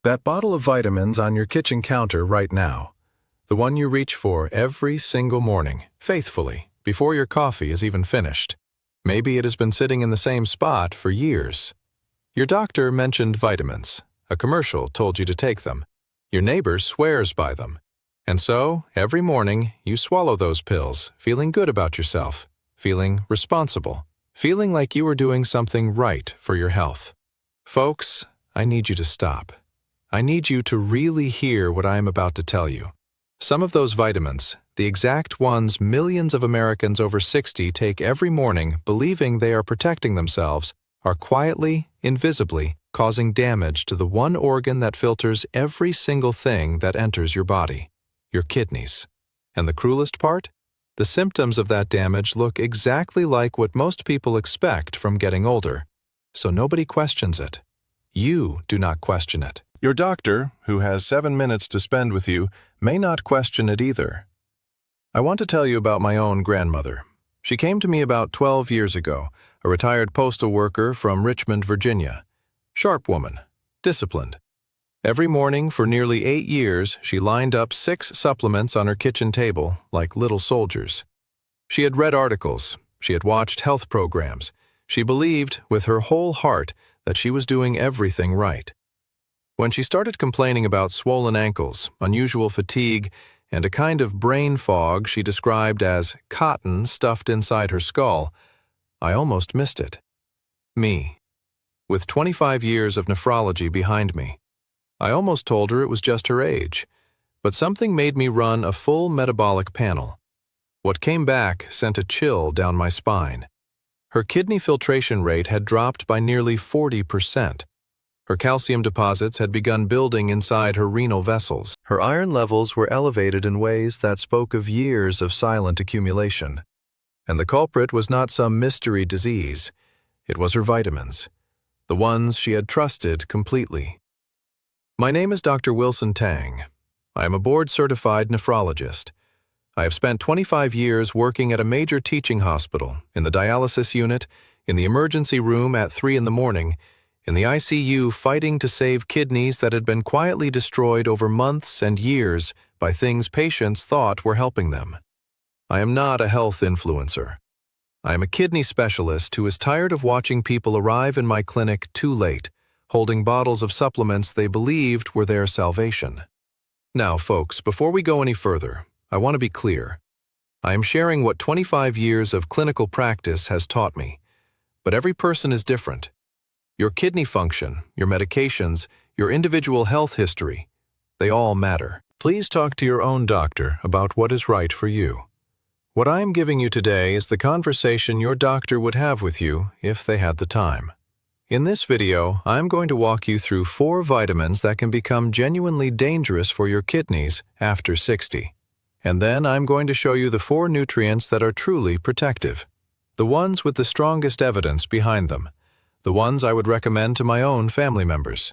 That bottle of vitamins on your kitchen counter right now. The one you reach for every single morning, faithfully, before your coffee is even finished. Maybe it has been sitting in the same spot for years. Your doctor mentioned vitamins. A commercial told you to take them. Your neighbor swears by them. And so, every morning, you swallow those pills, feeling good about yourself, feeling responsible, feeling like you are doing something right for your health. Folks, I need you to stop. I need you to really hear what I am about to tell you. Some of those vitamins, the exact ones millions of Americans over 60 take every morning believing they are protecting themselves, are quietly, invisibly, causing damage to the one organ that filters every single thing that enters your body, your kidneys. And the cruelest part? The symptoms of that damage look exactly like what most people expect from getting older. So nobody questions it. You do not question it. Your doctor, who has 7 minutes to spend with you, may not question it either. I want to tell you about my own grandmother. She came to me about 12 years ago, a retired postal worker from Richmond, Virginia. Sharp woman, disciplined. Every morning for nearly 8 years, she lined up 6 supplements on her kitchen table like little soldiers. She had read articles. She had watched health programs. She believed, with her whole heart, that she was doing everything right. When she started complaining about swollen ankles, unusual fatigue, and a kind of brain fog she described as cotton stuffed inside her skull, I almost missed it. Me. With 25 years of nephrology behind me. I almost told her it was just her age, but something made me run a full metabolic panel. What came back sent a chill down my spine. Her kidney filtration rate had dropped by nearly 40%. Her calcium deposits had begun building inside her renal vessels. Her iron levels were elevated in ways that spoke of years of silent accumulation. And the culprit was not some mystery disease. It was her vitamins, the ones she had trusted completely. My name is Dr. Wilson Tang. I am a board-certified nephrologist. I have spent 25 years working at a major teaching hospital, in the dialysis unit, in the emergency room at 3 in the morning, in the ICU fighting to save kidneys that had been quietly destroyed over months and years by things patients thought were helping them. I am not a health influencer. I am a kidney specialist who is tired of watching people arrive in my clinic too late, holding bottles of supplements they believed were their salvation. Now, folks, before we go any further, I want to be clear. I am sharing what 25 years of clinical practice has taught me, but every person is different. Your kidney function, your medications, your individual health history, they all matter. Please talk to your own doctor about what is right for you. What I am giving you today is the conversation your doctor would have with you if they had the time. In this video, I'm going to walk you through 4 vitamins that can become genuinely dangerous for your kidneys after 60. And then I'm going to show you the 4 nutrients that are truly protective, the ones with the strongest evidence behind them, the ones I would recommend to my own family members.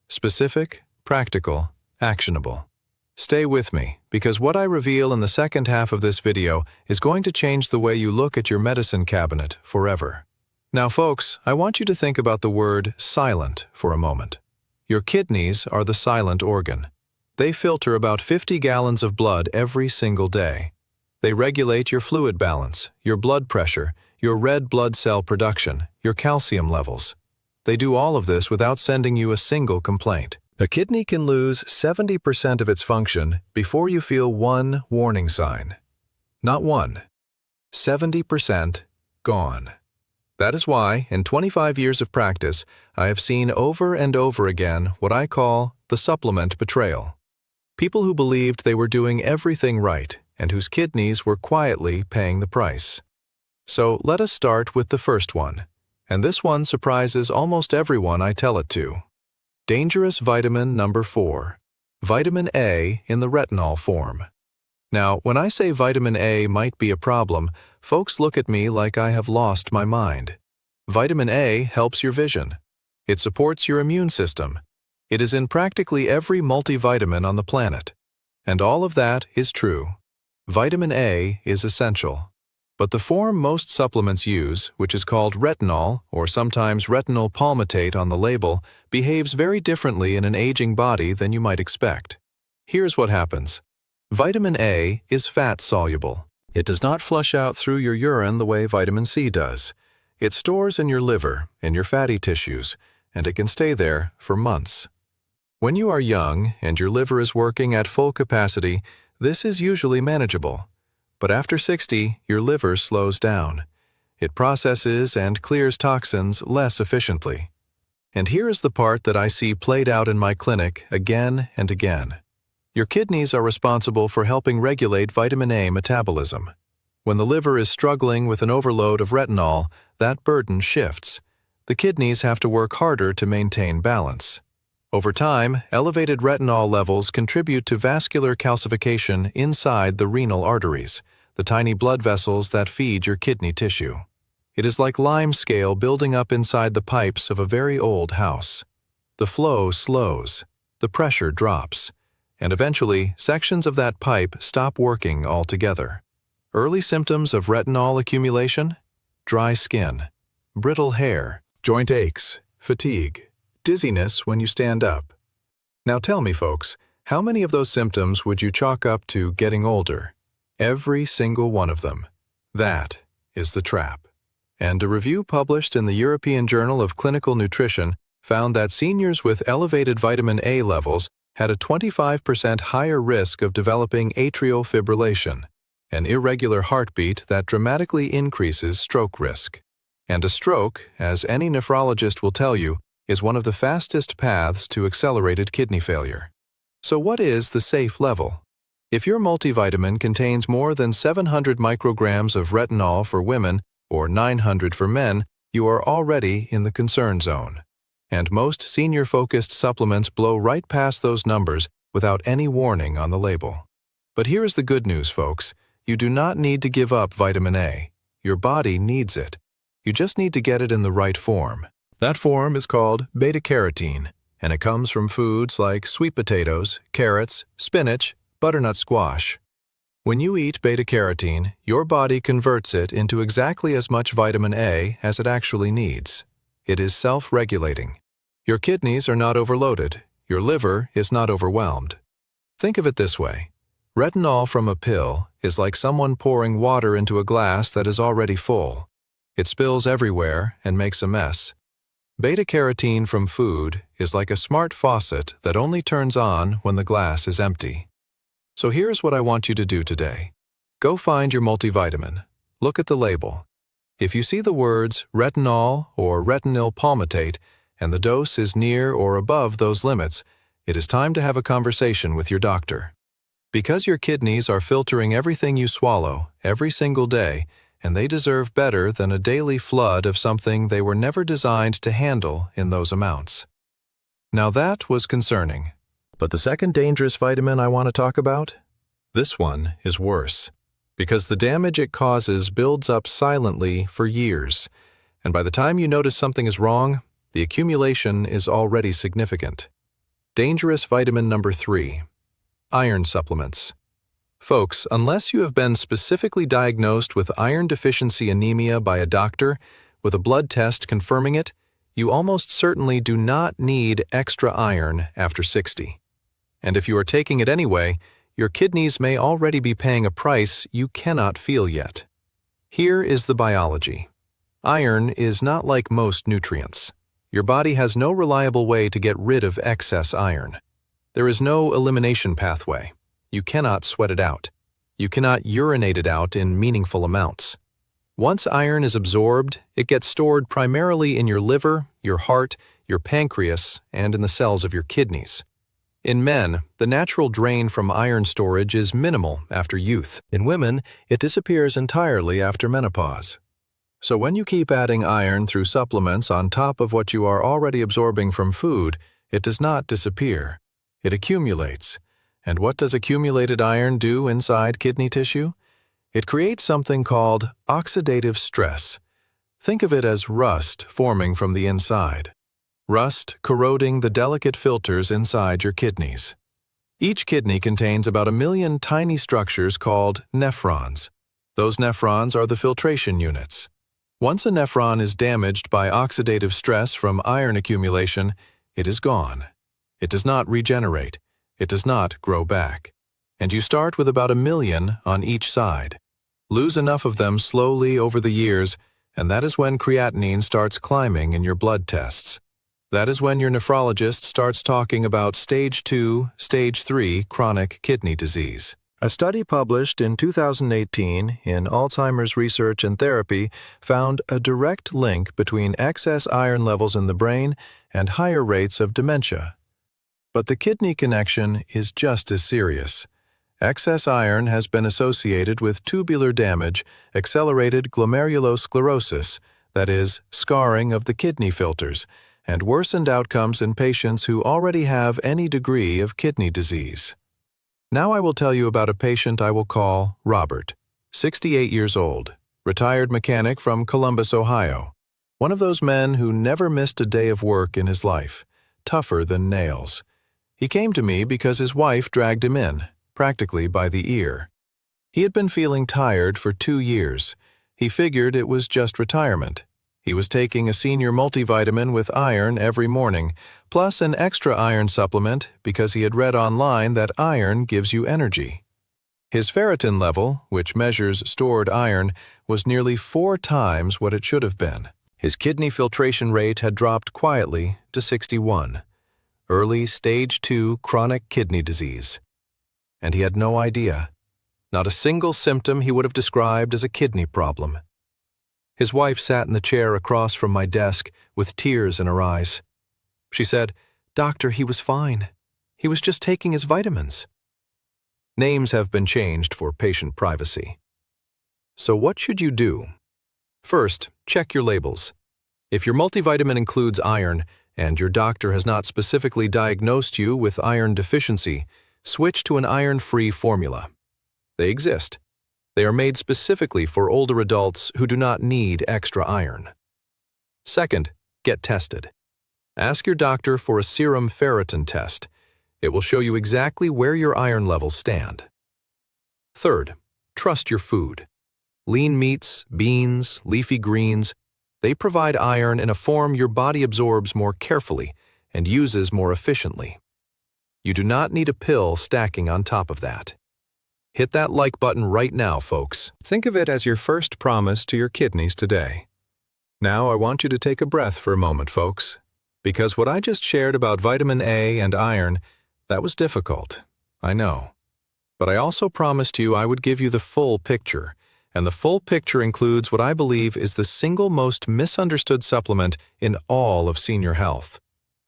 Specific, practical, actionable. Stay with me, because what I reveal in the second half of this video is going to change the way you look at your medicine cabinet forever. Now, folks, I want you to think about the word silent for a moment. Your kidneys are the silent organ. They filter about 50 gallons of blood every single day. They regulate your fluid balance, your blood pressure, your red blood cell production, your calcium levels. They do all of this without sending you a single complaint. A kidney can lose 70% of its function before you feel one warning sign. Not one. 70% gone. That is why, in 25 years of practice, I have seen over and over again what I call the supplement betrayal. People who believed they were doing everything right and whose kidneys were quietly paying the price. So let us start with the first one, and this one surprises almost everyone I tell it to. Dangerous vitamin number 4, vitamin A in the retinol form. Now, when I say vitamin A might be a problem, folks look at me like I have lost my mind. Vitamin A helps your vision. It supports your immune system. It is in practically every multivitamin on the planet. And all of that is true. Vitamin A is essential. But the form most supplements use, which is called retinol, or sometimes retinol palmitate on the label, behaves very differently in an aging body than you might expect. Here's what happens. Vitamin A is fat-soluble. It does not flush out through your urine the way vitamin C does. It stores in your liver, in your fatty tissues, and it can stay there for months. When you are young and your liver is working at full capacity, this is usually manageable. But after 60, your liver slows down. It processes and clears toxins less efficiently. And here is the part that I see played out in my clinic again and again. Your kidneys are responsible for helping regulate vitamin A metabolism. When the liver is struggling with an overload of retinol, that burden shifts. The kidneys have to work harder to maintain balance. Over time, elevated retinol levels contribute to vascular calcification inside the renal arteries, the tiny blood vessels that feed your kidney tissue. It is like limescale building up inside the pipes of a very old house. The flow slows, the pressure drops, and eventually sections of that pipe stop working altogether. Early symptoms of retinol accumulation: dry skin, brittle hair, joint aches, fatigue, dizziness when you stand up. Now tell me, folks, how many of those symptoms would you chalk up to getting older? Every single one of them. That is the trap. And a review published in the European Journal of Clinical Nutrition found that seniors with elevated vitamin A levels had a 25% higher risk of developing atrial fibrillation, an irregular heartbeat that dramatically increases stroke risk. And a stroke, as any nephrologist will tell you, is one of the fastest paths to accelerated kidney failure. So what is the safe level? If your multivitamin contains more than 700 micrograms of retinol for women or 900 for men, you are already in the concern zone. And most senior-focused supplements blow right past those numbers without any warning on the label. But here is the good news, folks. You do not need to give up vitamin A. Your body needs it. You just need to get it in the right form. That form is called beta-carotene, and it comes from foods like sweet potatoes, carrots, spinach, butternut squash. When you eat beta-carotene, your body converts it into exactly as much vitamin A as it actually needs. It is self-regulating. Your kidneys are not overloaded. Your liver is not overwhelmed. Think of it this way. Retinol from a pill is like someone pouring water into a glass that is already full. It spills everywhere and makes a mess. Beta-carotene from food is like a smart faucet that only turns on when the glass is empty. So here's what I want you to do today. Go find your multivitamin. Look at the label. If you see the words retinol or retinol palmitate and the dose is near or above those limits, it is time to have a conversation with your doctor. Because your kidneys are filtering everything you swallow every single day, and they deserve better than a daily flood of something they were never designed to handle in those amounts. Now that was concerning. But the second dangerous vitamin I want to talk about? This one is worse, because the damage it causes builds up silently for years, and by the time you notice something is wrong, the accumulation is already significant. Dangerous vitamin number 3. Iron supplements. Folks, unless you have been specifically diagnosed with iron deficiency anemia by a doctor, with a blood test confirming it, you almost certainly do not need extra iron after 60. And if you are taking it anyway, your kidneys may already be paying a price you cannot feel yet. Here is the biology. Iron is not like most nutrients. Your body has no reliable way to get rid of excess iron. There is no elimination pathway. You cannot sweat it out. You cannot urinate it out in meaningful amounts. Once iron is absorbed, it gets stored primarily in your liver, your heart, your pancreas, and in the cells of your kidneys. In men, the natural drain from iron storage is minimal after youth. In women, it disappears entirely after menopause. So when you keep adding iron through supplements on top of what you are already absorbing from food, it does not disappear. It accumulates. And what does accumulated iron do inside kidney tissue? It creates something called oxidative stress. Think of it as rust forming from the inside. Rust corroding the delicate filters inside your kidneys. Each kidney contains about 1 million tiny structures called nephrons. Those nephrons are the filtration units. Once a nephron is damaged by oxidative stress from iron accumulation, it is gone. It does not regenerate. It does not grow back. And you start with about 1 million on each side. Lose enough of them slowly over the years, and that is when creatinine starts climbing in your blood tests. That is when your nephrologist starts talking about stage 2, stage 3 chronic kidney disease. A study published in 2018 in Alzheimer's Research and Therapy found a direct link between excess iron levels in the brain and higher rates of dementia. But the kidney connection is just as serious. Excess iron has been associated with tubular damage, accelerated glomerulosclerosis, that is, scarring of the kidney filters, and worsened outcomes in patients who already have any degree of kidney disease. Now I will tell you about a patient I will call Robert, 68 years old, retired mechanic from Columbus, Ohio. One of those men who never missed a day of work in his life, tougher than nails. He came to me because his wife dragged him in, practically by the ear. He had been feeling tired for 2 years. He figured it was just retirement. He was taking a senior multivitamin with iron every morning, plus an extra iron supplement because he had read online that iron gives you energy. His ferritin level, which measures stored iron, was nearly 4 times what it should have been. His kidney filtration rate had dropped quietly to 61. Early stage 2 chronic kidney disease. And he had no idea. Not a single symptom he would have described as a kidney problem. His wife sat in the chair across from my desk with tears in her eyes. She said, "Doctor, he was fine. He was just taking his vitamins." Names have been changed for patient privacy. So what should you do? First, check your labels. If your multivitamin includes iron and your doctor has not specifically diagnosed you with iron deficiency, switch to an iron-free formula. They exist. They are made specifically for older adults who do not need extra iron. Second, get tested. Ask your doctor for a serum ferritin test. It will show you exactly where your iron levels stand. Third, trust your food. Lean meats, beans, leafy greens, they provide iron in a form your body absorbs more carefully and uses more efficiently. You do not need a pill stacking on top of that. Hit that like button right now, folks. Think of it as your first promise to your kidneys today. Now I want you to take a breath for a moment, folks, because what I just shared about vitamin A and iron, that was difficult, I know. But I also promised you I would give you the full picture, and the full picture includes what I believe is the single most misunderstood supplement in all of senior health,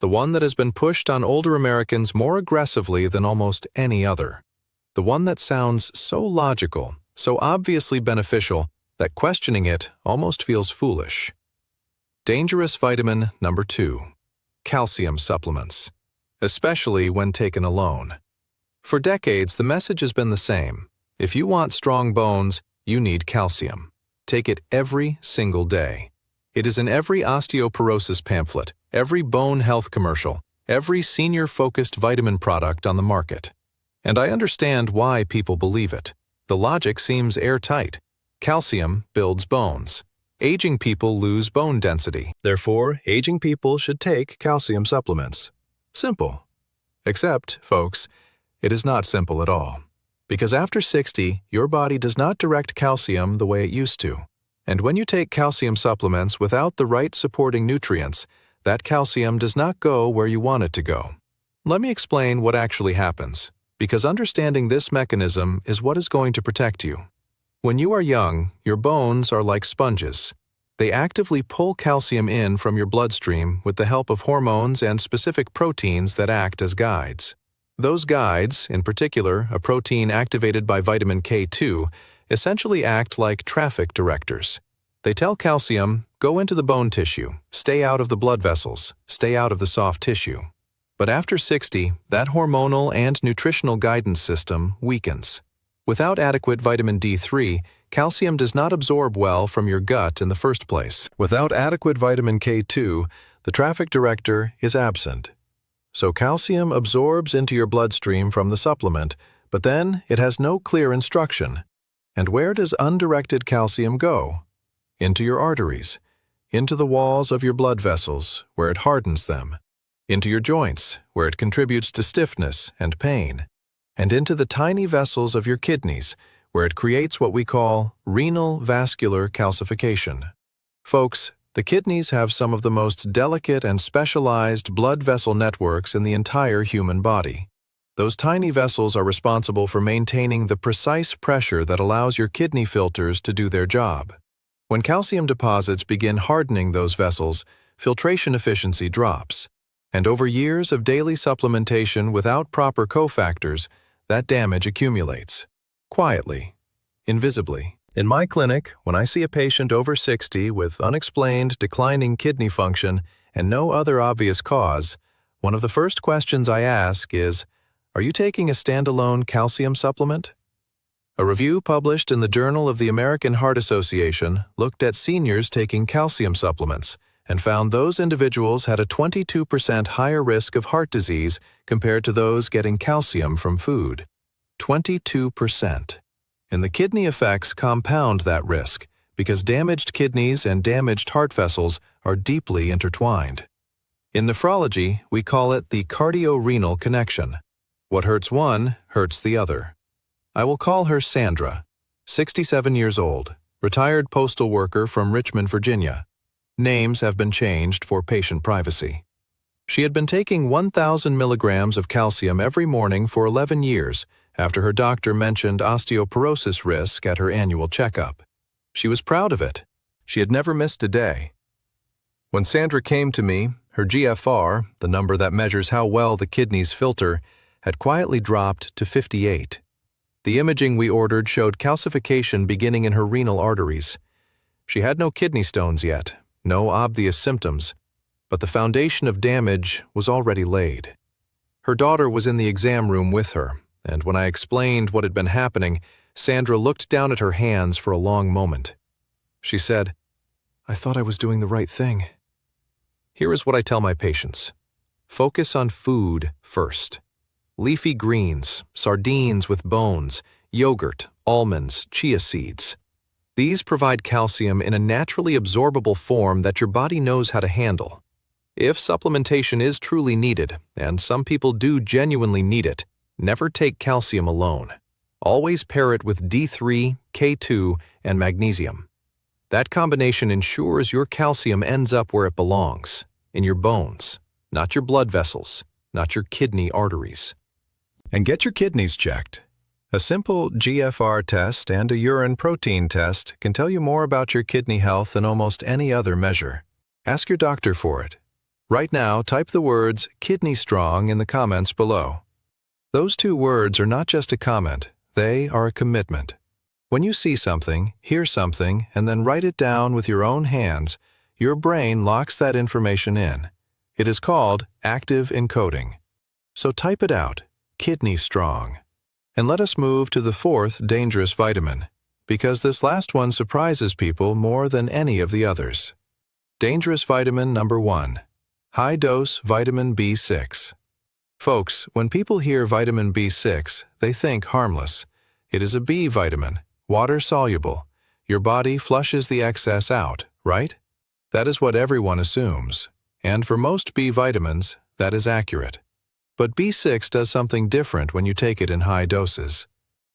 the one that has been pushed on older Americans more aggressively than almost any other. The one that sounds so logical, so obviously beneficial, that questioning it almost feels foolish. Dangerous vitamin number 2, calcium supplements, especially when taken alone. For decades, the message has been the same. If you want strong bones, you need calcium. Take it every single day. It is in every osteoporosis pamphlet, every bone health commercial, every senior-focused vitamin product on the market. And I understand why people believe it. The logic seems airtight. Calcium builds bones. Aging people lose bone density. Therefore, aging people should take calcium supplements. Simple. Except, folks, it is not simple at all. Because after 60, your body does not direct calcium the way it used to. And when you take calcium supplements without the right supporting nutrients, that calcium does not go where you want it to go. Let me explain what actually happens, because understanding this mechanism is what is going to protect you. When you are young, your bones are like sponges. They actively pull calcium in from your bloodstream with the help of hormones and specific proteins that act as guides. Those guides, in particular a protein activated by vitamin K2, essentially act like traffic directors. They tell calcium, go into the bone tissue, stay out of the blood vessels, stay out of the soft tissue. But after 60, that hormonal and nutritional guidance system weakens. Without adequate vitamin D3, calcium does not absorb well from your gut in the first place. Without adequate vitamin K2, the traffic director is absent. So calcium absorbs into your bloodstream from the supplement, but then it has no clear instruction. And where does undirected calcium go? Into your arteries, into the walls of your blood vessels, where it hardens them, into your joints, where it contributes to stiffness and pain, and into the tiny vessels of your kidneys, where it creates what we call renal vascular calcification. Folks, the kidneys have some of the most delicate and specialized blood vessel networks in the entire human body. Those tiny vessels are responsible for maintaining the precise pressure that allows your kidney filters to do their job. When calcium deposits begin hardening those vessels, filtration efficiency drops. And over years of daily supplementation without proper cofactors, that damage accumulates. Quietly, invisibly. In my clinic, when I see a patient over 60 with unexplained declining kidney function and no other obvious cause, one of the first questions I ask is, "Are you taking a standalone calcium supplement?" A review published in the Journal of the American Heart Association looked at seniors taking calcium supplements and found those individuals had a 22% higher risk of heart disease compared to those getting calcium from food. 22%. And the kidney effects compound that risk because damaged kidneys and damaged heart vessels are deeply intertwined. In nephrology, we call it the cardio-renal connection. What hurts one hurts the other. I will call her Sandra, 67 years old, retired postal worker from Richmond, Virginia. Names have been changed for patient privacy. She had been taking 1,000 milligrams of calcium every morning for 11 years after her doctor mentioned osteoporosis risk at her annual checkup. She was proud of it. She had never missed a day. When Sandra came to me, her GFR, the number that measures how well the kidneys filter, had quietly dropped to 58. The imaging we ordered showed calcification beginning in her renal arteries. She had no kidney stones yet, no obvious symptoms, but the foundation of damage was already laid. Her daughter was in the exam room with her, and when I explained what had been happening, Sandra looked down at her hands for a long moment. She said, "I thought I was doing the right thing." Here is what I tell my patients. Focus on food first. Leafy greens, sardines with bones, yogurt, almonds, chia seeds. These provide calcium in a naturally absorbable form that your body knows how to handle. If supplementation is truly needed, and some people do genuinely need it, never take calcium alone. Always pair it with D3, K2, and magnesium. That combination ensures your calcium ends up where it belongs, in your bones, not your blood vessels, not your kidney arteries. And get your kidneys checked. A simple GFR test and a urine protein test can tell you more about your kidney health than almost any other measure. Ask your doctor for it. Right now, type the words "kidney strong" in the comments below. Those two words are not just a comment, they are a commitment. When you see something, hear something, and then write it down with your own hands, your brain locks that information in. It is called active encoding. So type it out, kidney strong. And let us move to the fourth dangerous vitamin, because this last one surprises people more than any of the others. Dangerous vitamin number 1, high-dose vitamin B6. Folks, when people hear vitamin B6, they think harmless. It is a B vitamin, water-soluble. Your body flushes the excess out, right? That is what everyone assumes. And for most B vitamins, that is accurate. But B6 does something different when you take it in high doses.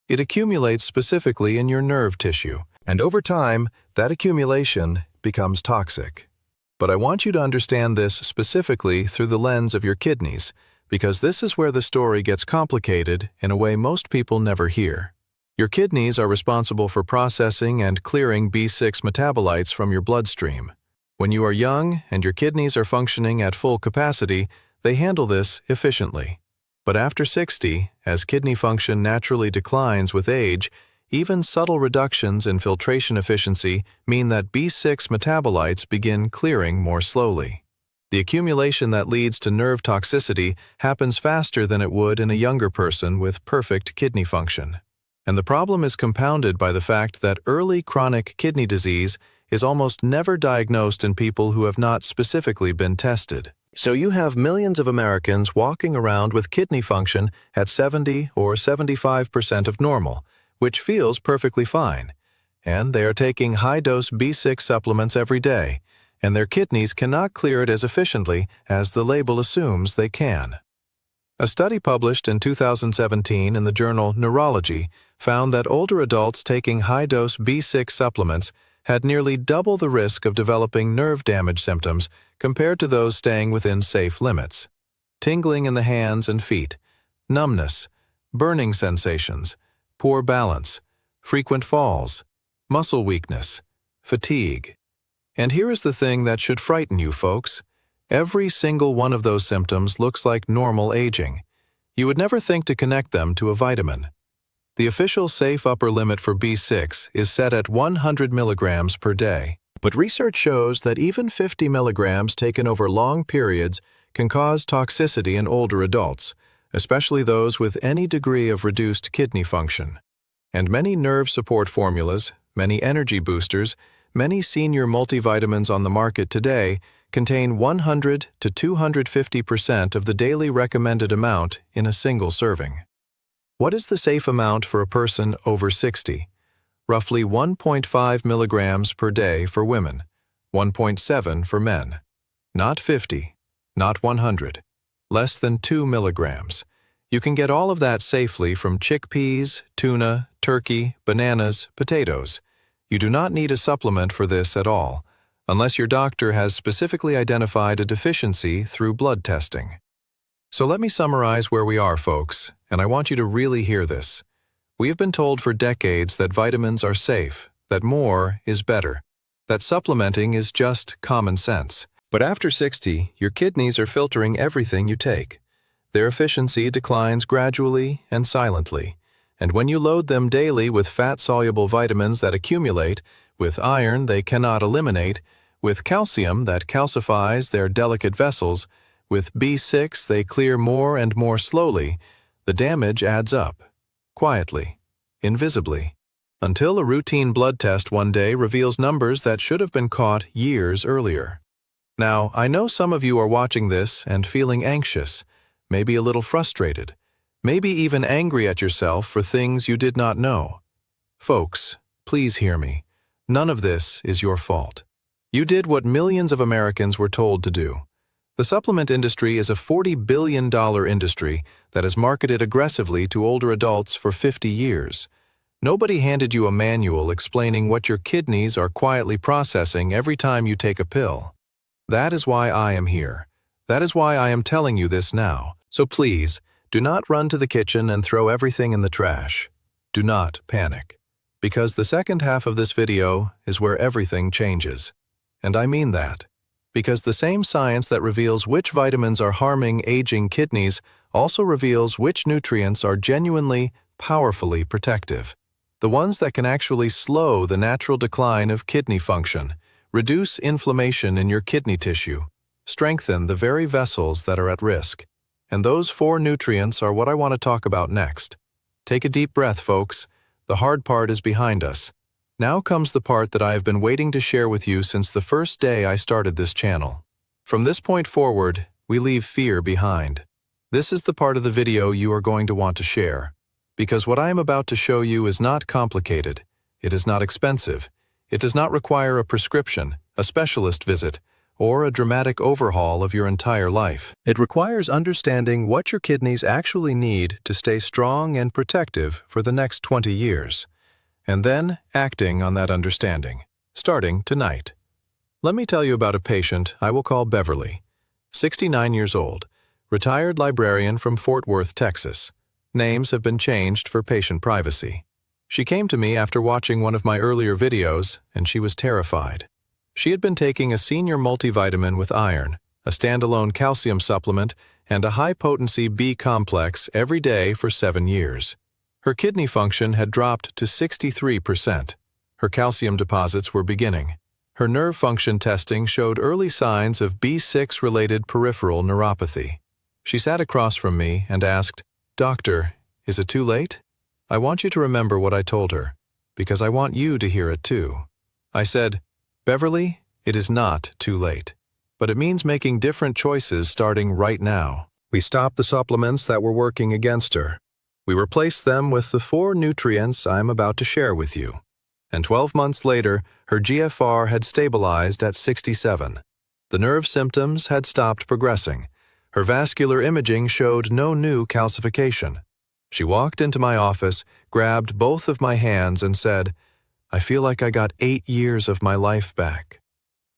It accumulates specifically in your nerve tissue, and over time, that accumulation becomes toxic. But I want you to understand this specifically through the lens of your kidneys, because this is where the story gets complicated in a way most people never hear. Your kidneys are responsible for processing and clearing B6 metabolites from your bloodstream. When you are young and your kidneys are functioning at full capacity, they handle this efficiently. But after 60, as kidney function naturally declines with age, even subtle reductions in filtration efficiency mean that B6 metabolites begin clearing more slowly. The accumulation that leads to nerve toxicity happens faster than it would in a younger person with perfect kidney function. And the problem is compounded by the fact that early chronic kidney disease is almost never diagnosed in people who have not specifically been tested. So you have millions of Americans walking around with kidney function at 70 or 75% of normal, which feels perfectly fine. And they are taking high-dose B6 supplements every day, and their kidneys cannot clear it as efficiently as the label assumes they can. A study published in 2017 in the journal Neurology found that older adults taking high-dose B6 supplements had nearly double the risk of developing nerve damage symptoms compared to those staying within safe limits. Tingling in the hands and feet, numbness, burning sensations, poor balance, frequent falls, muscle weakness, fatigue. And here is the thing that should frighten you, folks. Every single one of those symptoms looks like normal aging. You would never think to connect them to a vitamin. The official safe upper limit for B6 is set at 100 milligrams per day. But research shows that even 50 milligrams taken over long periods can cause toxicity in older adults, especially those with any degree of reduced kidney function. And many nerve support formulas, many energy boosters, many senior multivitamins on the market today contain 100 to 250% of the daily recommended amount in a single serving. What is the safe amount for a person over 60? Roughly 1.5 milligrams per day for women, 1.7 for men. Not 50, not 100, less than 2 milligrams. You can get all of that safely from chickpeas, tuna, turkey, bananas, potatoes. You do not need a supplement for this at all, unless your doctor has specifically identified a deficiency through blood testing. So let me summarize where we are, folks, and I want you to really hear this. We have been told for decades that vitamins are safe, that more is better, that supplementing is just common sense. But after 60, your kidneys are filtering everything you take. Their efficiency declines gradually and silently, and when you load them daily with fat-soluble vitamins that accumulate, with iron they cannot eliminate, with calcium that calcifies their delicate vessels, with B6 they clear more and more slowly, the damage adds up, quietly, invisibly, until a routine blood test one day reveals numbers that should have been caught years earlier. Now, I know some of you are watching this and feeling anxious, maybe a little frustrated, maybe even angry at yourself for things you did not know. Folks, please hear me. None of this is your fault. You did what millions of Americans were told to do. The supplement industry is a $40 billion industry that has marketed aggressively to older adults for 50 years. Nobody handed you a manual explaining what your kidneys are quietly processing every time you take a pill. That is why I am here. That is why I am telling you this now. So please, do not run to the kitchen and throw everything in the trash. Do not panic. Because the second half of this video is where everything changes. And I mean that. Because the same science that reveals which vitamins are harming aging kidneys also reveals which nutrients are genuinely, powerfully protective. The ones that can actually slow the natural decline of kidney function, reduce inflammation in your kidney tissue, strengthen the very vessels that are at risk. And those 4 nutrients are what I want to talk about next. Take a deep breath, folks. The hard part is behind us. Now comes the part that I have been waiting to share with you since the first day I started this channel. From this point forward, we leave fear behind. This is the part of the video you are going to want to share. Because what I am about to show you is not complicated. It is not expensive. It does not require a prescription, a specialist visit, or a dramatic overhaul of your entire life. It requires understanding what your kidneys actually need to stay strong and protective for the next 20 years. And then acting on that understanding, starting tonight. Let me tell you about a patient I will call Beverly, 69 years old, retired librarian from Fort Worth, Texas. Names have been changed for patient privacy. She came to me after watching one of my earlier videos, and she was terrified. She had been taking a senior multivitamin with iron, a standalone calcium supplement, and a high-potency B complex every day for 7 years. Her kidney function had dropped to 63%. Her calcium deposits were beginning. Her nerve function testing showed early signs of B6-related peripheral neuropathy. She sat across from me and asked, "Doctor, is it too late?" I want you to remember what I told her, because I want you to hear it too. I said, "Beverly, it is not too late, but it means making different choices starting right now." We stopped the supplements that were working against her. We replaced them with the 4 nutrients I'm about to share with you. And 12 months later, her GFR had stabilized at 67. The nerve symptoms had stopped progressing. Her vascular imaging showed no new calcification. She walked into my office, grabbed both of my hands, and said, "I feel like I got 8 years of my life back."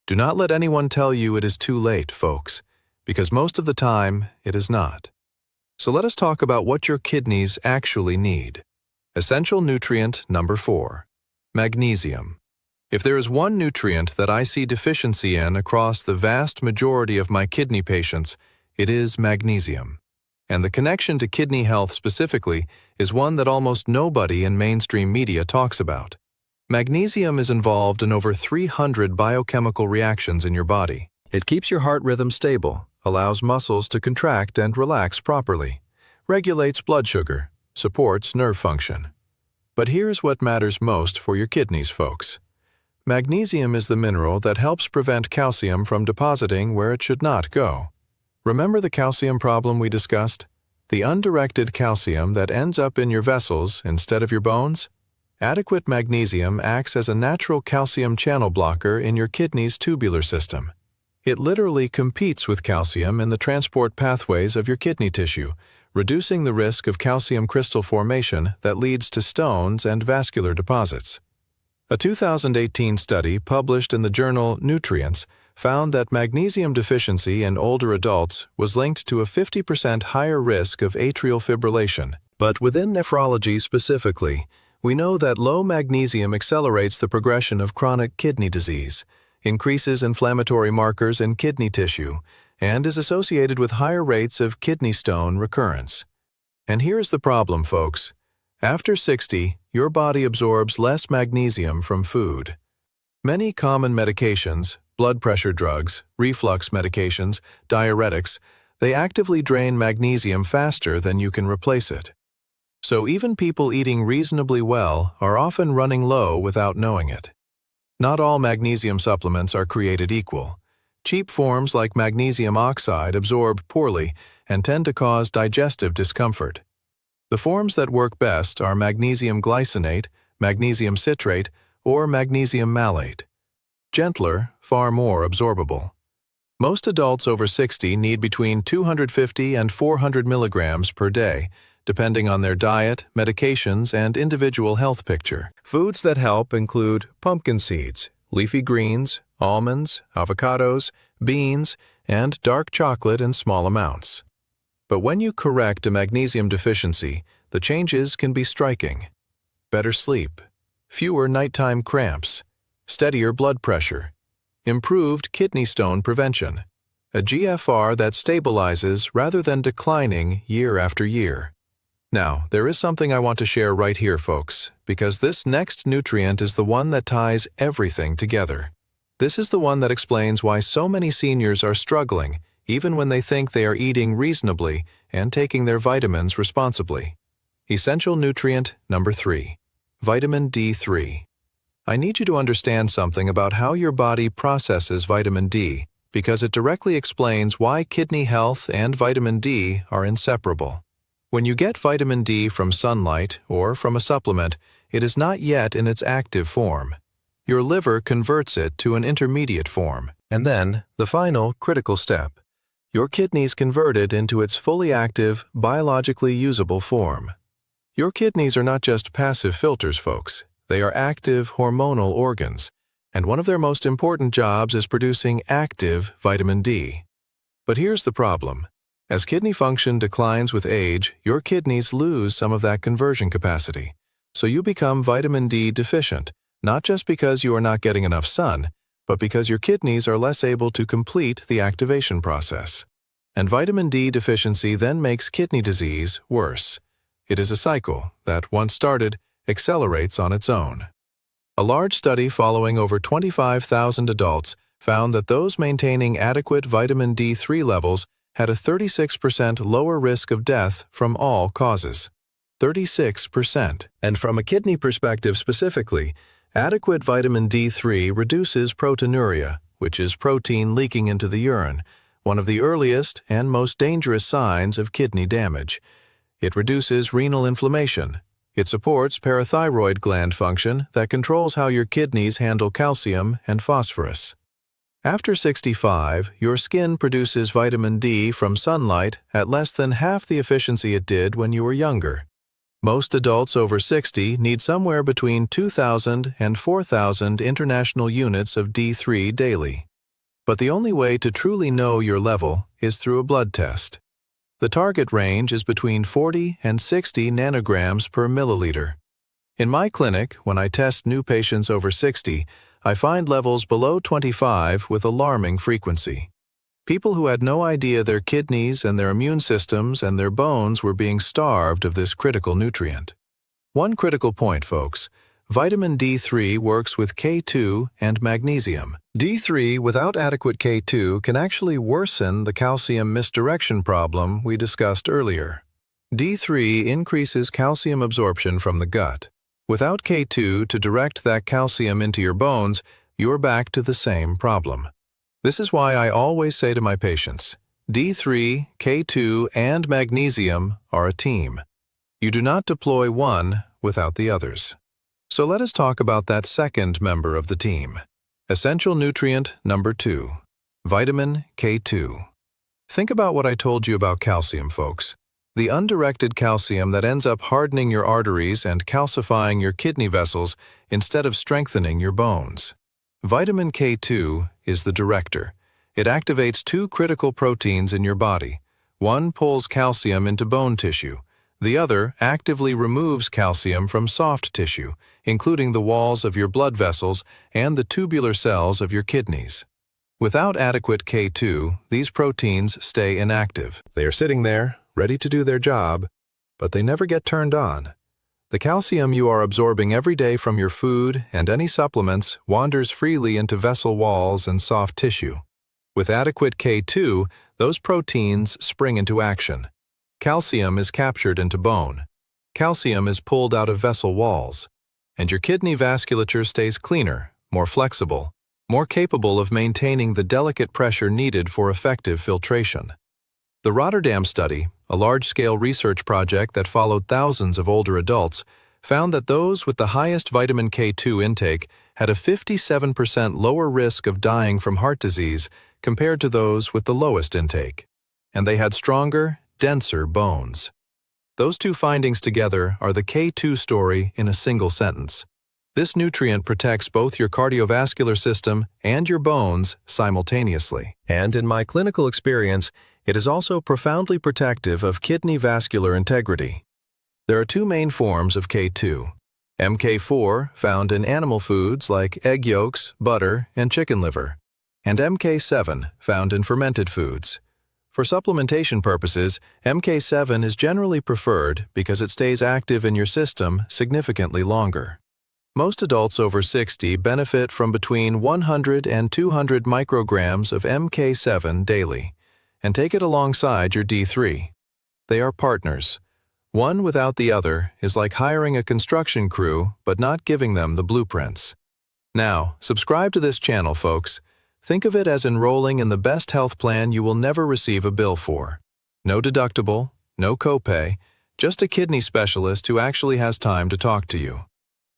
Do not let anyone tell you it is too late, folks, because most of the time it is not. So let us talk about what your kidneys actually need. Essential nutrient number 4, magnesium. If there is one nutrient that I see deficiency in across the vast majority of my kidney patients, it is magnesium. And the connection to kidney health specifically is one that almost nobody in mainstream media talks about. Magnesium is involved in over 300 biochemical reactions in your body. It keeps your heart rhythm stable, allows muscles to contract and relax properly, regulates blood sugar, supports nerve function. But here's what matters most for your kidneys, folks. Magnesium is the mineral that helps prevent calcium from depositing where it should not go. Remember the calcium problem we discussed? The undirected calcium that ends up in your vessels instead of your bones? Adequate magnesium acts as a natural calcium channel blocker in your kidney's tubular system. It literally competes with calcium in the transport pathways of your kidney tissue, reducing the risk of calcium crystal formation that leads to stones and vascular deposits. A 2018 study published in the journal Nutrients found that magnesium deficiency in older adults was linked to a 50% higher risk of atrial fibrillation. But within nephrology specifically, we know that low magnesium accelerates the progression of chronic kidney disease, increases inflammatory markers in kidney tissue, and is associated with higher rates of kidney stone recurrence. And here's the problem, folks. After 60, your body absorbs less magnesium from food. Many common medications, blood pressure drugs, reflux medications, diuretics, they actively drain magnesium faster than you can replace it. So even people eating reasonably well are often running low without knowing it. Not all magnesium supplements are created equal. Cheap forms like magnesium oxide absorb poorly and tend to cause digestive discomfort. The forms that work best are magnesium glycinate, magnesium citrate, or magnesium malate. Gentler, far more absorbable. Most adults over 60 need between 250 and 400 milligrams per day, depending on their diet, medications, and individual health picture. Foods that help include pumpkin seeds, leafy greens, almonds, avocados, beans, and dark chocolate in small amounts. But when you correct a magnesium deficiency, the changes can be striking. Better sleep, fewer nighttime cramps, steadier blood pressure, improved kidney stone prevention, a GFR that stabilizes rather than declining year after year. Now, there is something I want to share right here, folks, because this next nutrient is the one that ties everything together. This is the one that explains why so many seniors are struggling, even when they think they are eating reasonably and taking their vitamins responsibly. Essential nutrient number 3, vitamin D3. I need you to understand something about how your body processes vitamin D, because it directly explains why kidney health and vitamin D are inseparable. When you get vitamin D from sunlight or from a supplement, it is not yet in its active form. Your liver converts it to an intermediate form. And then, the final critical step. Your kidneys convert it into its fully active, biologically usable form. Your kidneys are not just passive filters, folks. They are active hormonal organs, and one of their most important jobs is producing active vitamin D. But here's the problem. As kidney function declines with age, your kidneys lose some of that conversion capacity. So you become vitamin D deficient, not just because you are not getting enough sun, but because your kidneys are less able to complete the activation process. And vitamin D deficiency then makes kidney disease worse. It is a cycle that, once started, accelerates on its own. A large study following over 25,000 adults found that those maintaining adequate vitamin D3 levels had a 36% lower risk of death from all causes. 36%. And from a kidney perspective specifically, adequate vitamin D3 reduces proteinuria, which is protein leaking into the urine, one of the earliest and most dangerous signs of kidney damage. It reduces renal inflammation. It supports parathyroid gland function that controls how your kidneys handle calcium and phosphorus. After 65, your skin produces vitamin D from sunlight at less than half the efficiency it did when you were younger. Most adults over 60 need somewhere between 2,000 and 4,000 international units of D3 daily. But the only way to truly know your level is through a blood test. The target range is between 40 and 60 nanograms per milliliter. In my clinic, when I test new patients over 60, I find levels below 25 with alarming frequency. People who had no idea their kidneys and their immune systems and their bones were being starved of this critical nutrient. One critical point, folks. Vitamin D3 works with K2 and magnesium. D3 without adequate K2 can actually worsen the calcium misdirection problem we discussed earlier. D3 increases calcium absorption from the gut. Without K2 to direct that calcium into your bones, you're back to the same problem. This is why I always say to my patients, D3, K2, and magnesium are a team. You do not deploy one without the others. So let us talk about that second member of the team. Essential nutrient number 2, vitamin K2. Think about what I told you about calcium, folks. The undirected calcium that ends up hardening your arteries and calcifying your kidney vessels instead of strengthening your bones. Vitamin K2 is the director. It activates 2 critical proteins in your body. One pulls calcium into bone tissue. The other actively removes calcium from soft tissue, including the walls of your blood vessels and the tubular cells of your kidneys. Without adequate K2, these proteins stay inactive. They are sitting there, ready to do their job, but they never get turned on. The calcium you are absorbing every day from your food and any supplements wanders freely into vessel walls and soft tissue. With adequate K2, those proteins spring into action. Calcium is captured into bone. Calcium is pulled out of vessel walls. And your kidney vasculature stays cleaner, more flexible, more capable of maintaining the delicate pressure needed for effective filtration. The Rotterdam study, a large-scale research project that followed thousands of older adults, found that those with the highest vitamin K2 intake had a 57% lower risk of dying from heart disease compared to those with the lowest intake. And they had stronger, denser bones. Those 2 findings together are the K2 story in a single sentence. This nutrient protects both your cardiovascular system and your bones simultaneously. And in my clinical experience, it is also profoundly protective of kidney vascular integrity. There are 2 main forms of K2. MK4, found in animal foods like egg yolks, butter, and chicken liver, and MK7, found in fermented foods. For supplementation purposes, MK7 is generally preferred because it stays active in your system significantly longer. Most adults over 60 benefit from between 100 and 200 micrograms of MK7 daily, and take it alongside your D3. They are partners. One without the other is like hiring a construction crew but not giving them the blueprints. Now, subscribe to this channel, folks. Think of it as enrolling in the best health plan you will never receive a bill for. No deductible, no copay, just a kidney specialist who actually has time to talk to you.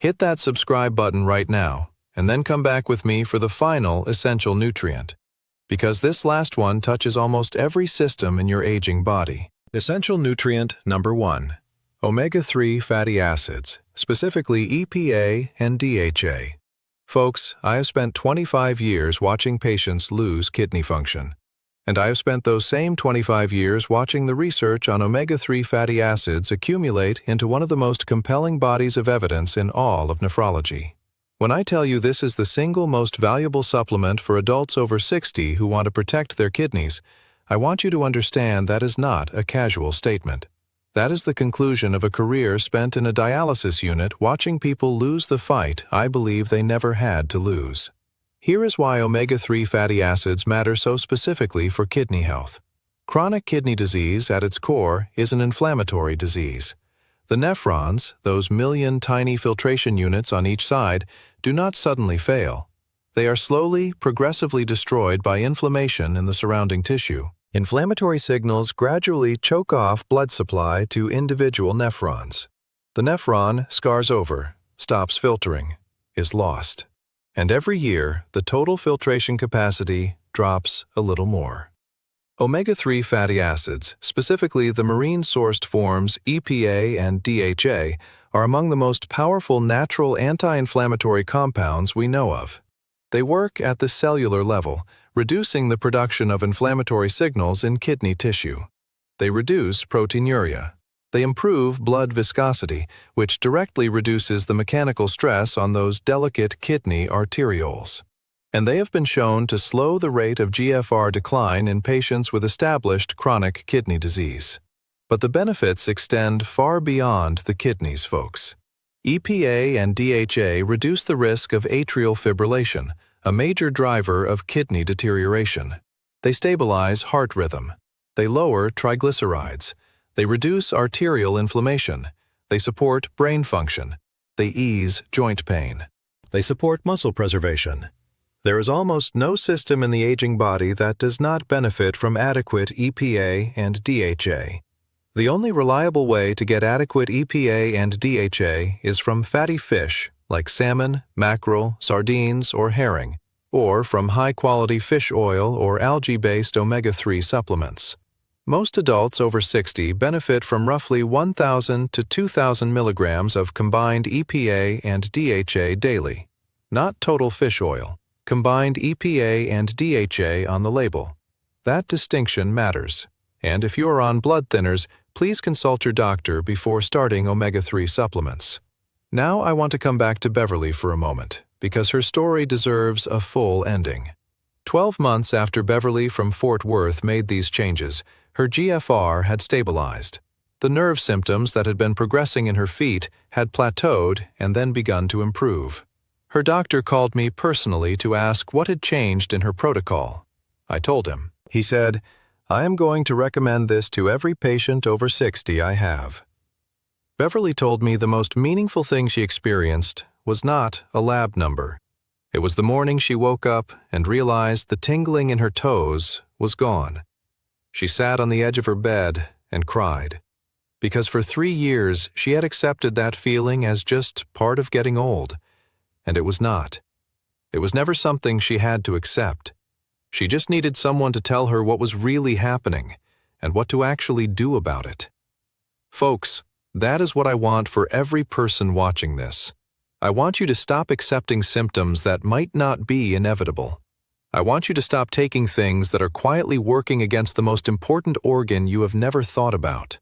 Hit that subscribe button right now, and then come back with me for the final essential nutrient. Because this last one touches almost every system in your aging body. Essential nutrient number 1, omega-3 fatty acids, specifically EPA and DHA. Folks, I have spent 25 years watching patients lose kidney function. And I have spent those same 25 years watching the research on omega-3 fatty acids accumulate into one of the most compelling bodies of evidence in all of nephrology. When I tell you this is the single most valuable supplement for adults over 60 who want to protect their kidneys, I want you to understand that is not a casual statement. That is the conclusion of a career spent in a dialysis unit watching people lose the fight I believe they never had to lose. Here is why omega-3 fatty acids matter so specifically for kidney health. Chronic kidney disease at its core is an inflammatory disease. The nephrons, those million tiny filtration units on each side, do not suddenly fail. They are slowly, progressively destroyed by inflammation in the surrounding tissue. Inflammatory signals gradually choke off blood supply to individual nephrons. The nephron scars over, stops filtering, is lost. And every year, the total filtration capacity drops a little more. Omega-3 fatty acids, specifically the marine-sourced forms EPA and DHA, are among the most powerful natural anti-inflammatory compounds we know of. They work at the cellular level, reducing the production of inflammatory signals in kidney tissue. They reduce proteinuria. They improve blood viscosity, which directly reduces the mechanical stress on those delicate kidney arterioles. And they have been shown to slow the rate of GFR decline in patients with established chronic kidney disease. But the benefits extend far beyond the kidneys, folks. EPA and DHA reduce the risk of atrial fibrillation, a major driver of kidney deterioration. They stabilize heart rhythm. They lower triglycerides. They reduce arterial inflammation. They support brain function. They ease joint pain. They support muscle preservation. There is almost no system in the aging body that does not benefit from adequate EPA and DHA. The only reliable way to get adequate EPA and DHA is from fatty fish like salmon, mackerel, sardines, or herring, or from high-quality fish oil or algae-based omega-3 supplements. Most adults over 60 benefit from roughly 1,000 to 2,000 milligrams of combined EPA and DHA daily, not total fish oil, combined EPA and DHA on the label. That distinction matters. And if you are on blood thinners, please consult your doctor before starting omega-3 supplements. Now I want to come back to Beverly for a moment, because her story deserves a full ending. 12 months after Beverly from Fort Worth made these changes, her GFR had stabilized. The nerve symptoms that had been progressing in her feet had plateaued and then begun to improve. Her doctor called me personally to ask what had changed in her protocol. I told him. He said, "I am going to recommend this to every patient over 60 I have." Beverly told me the most meaningful thing she experienced was not a lab number. It was the morning she woke up and realized the tingling in her toes was gone. She sat on the edge of her bed and cried, because for 3 years she had accepted that feeling as just part of getting old, and it was not. It was never something she had to accept. She just needed someone to tell her what was really happening and what to actually do about it. Folks, that is what I want for every person watching this. I want you to stop accepting symptoms that might not be inevitable. I want you to stop taking things that are quietly working against the most important organ you have never thought about.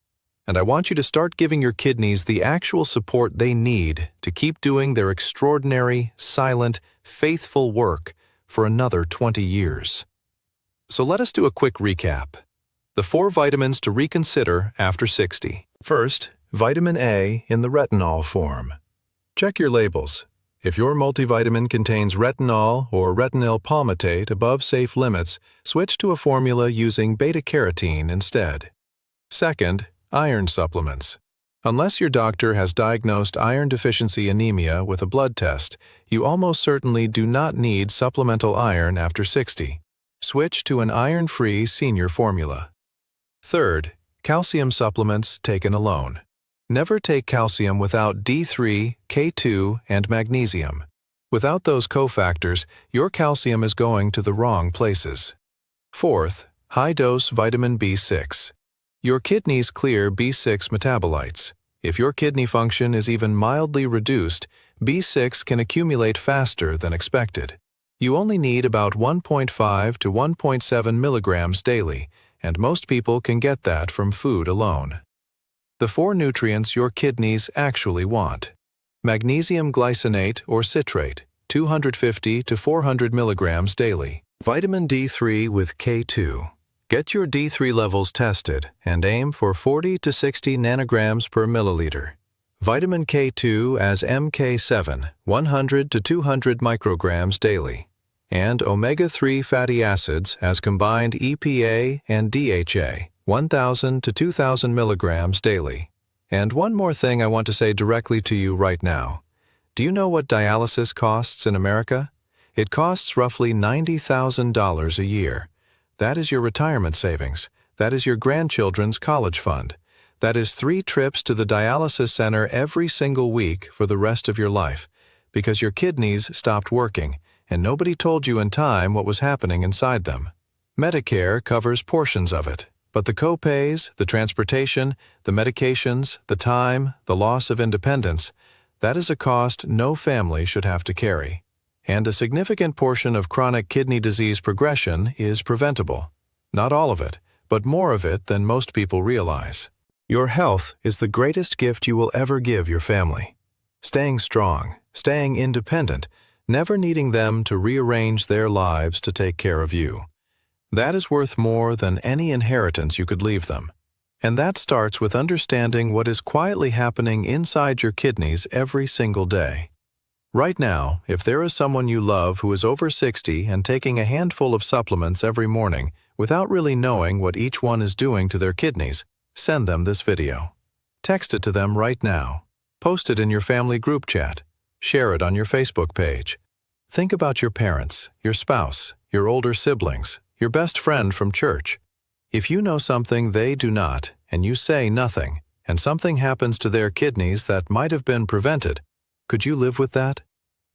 And I want you to start giving your kidneys the actual support they need to keep doing their extraordinary, silent, faithful work for another 20 years. So let us do a quick recap. The 4 vitamins to reconsider after 60. First, vitamin A in the retinol form. Check your labels. If your multivitamin contains retinol or retinol palmitate above safe limits, switch to a formula using beta-carotene instead. Second, iron supplements. Unless your doctor has diagnosed iron deficiency anemia with a blood test, you almost certainly do not need supplemental iron after 60. Switch to an iron-free senior formula. Third, calcium supplements taken alone. Never take calcium without D3, K2, and magnesium. Without those cofactors, your calcium is going to the wrong places. Fourth, high-dose vitamin B6. Your kidneys clear B6 metabolites. If your kidney function is even mildly reduced, B6 can accumulate faster than expected. You only need about 1.5 to 1.7 milligrams daily, and most people can get that from food alone. The 4 nutrients your kidneys actually want. Magnesium glycinate or citrate, 250 to 400 milligrams daily. Vitamin D3 with K2. Get your D3 levels tested and aim for 40 to 60 nanograms per milliliter. Vitamin K2 as MK7, 100 to 200 micrograms daily. And omega-3 fatty acids as combined EPA and DHA, 1,000 to 2,000 milligrams daily. And one more thing I want to say directly to you right now. Do you know what dialysis costs in America? It costs roughly $90,000 a year. That is your retirement savings. That is your grandchildren's college fund. That is 3 trips to the dialysis center every single week for the rest of your life, because your kidneys stopped working and nobody told you in time what was happening inside them. Medicare covers portions of it, but the co-pays, the transportation, the medications, the time, the loss of independence, that is a cost no family should have to carry. And a significant portion of chronic kidney disease progression is preventable. Not all of it, but more of it than most people realize. Your health is the greatest gift you will ever give your family. Staying strong, staying independent, never needing them to rearrange their lives to take care of you. That is worth more than any inheritance you could leave them. And that starts with understanding what is quietly happening inside your kidneys every single day. Right now, if there is someone you love who is over 60 and taking a handful of supplements every morning without really knowing what each one is doing to their kidneys, send them this video. Text it to them right now. Post it in your family group chat. Share it on your Facebook page. Think about your parents, your spouse, your older siblings, your best friend from church. If you know something they do not, and you say nothing, and something happens to their kidneys that might have been prevented, could you live with that?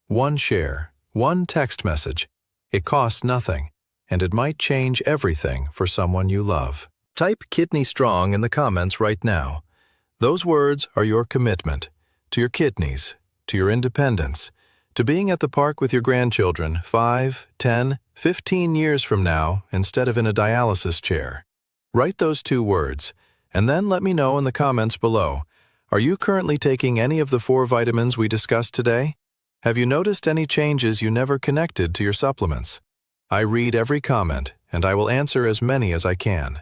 One share, one text message. It costs nothing, and it might change everything for someone you love. Type Kidney Strong in the comments right now. Those words are your commitment to your kidneys, to your independence, to being at the park with your grandchildren 5, 10, 15 years from now instead of in a dialysis chair. Write those 2 words, and then let me know in the comments below. Are you currently taking any of the 4 vitamins we discussed today? Have you noticed any changes you never connected to your supplements? I read every comment, and I will answer as many as I can.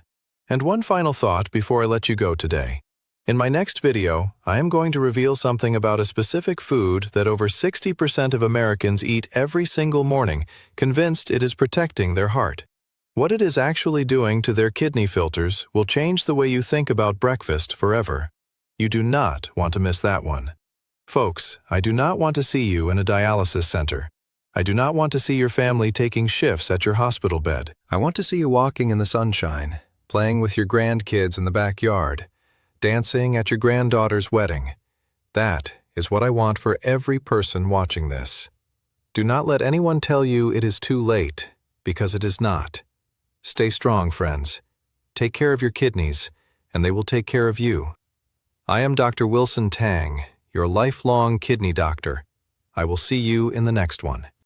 And one final thought before I let you go today. In my next video, I am going to reveal something about a specific food that over 60% of Americans eat every single morning, convinced it is protecting their heart. What it is actually doing to their kidney filters will change the way you think about breakfast forever. You do not want to miss that one. Folks, I do not want to see you in a dialysis center. I do not want to see your family taking shifts at your hospital bed. I want to see you walking in the sunshine, playing with your grandkids in the backyard, dancing at your granddaughter's wedding. That is what I want for every person watching this. Do not let anyone tell you it is too late, because it is not. Stay strong, friends. Take care of your kidneys, and they will take care of you. I am Dr. Wilson Tang, your lifelong kidney doctor. I will see you in the next one.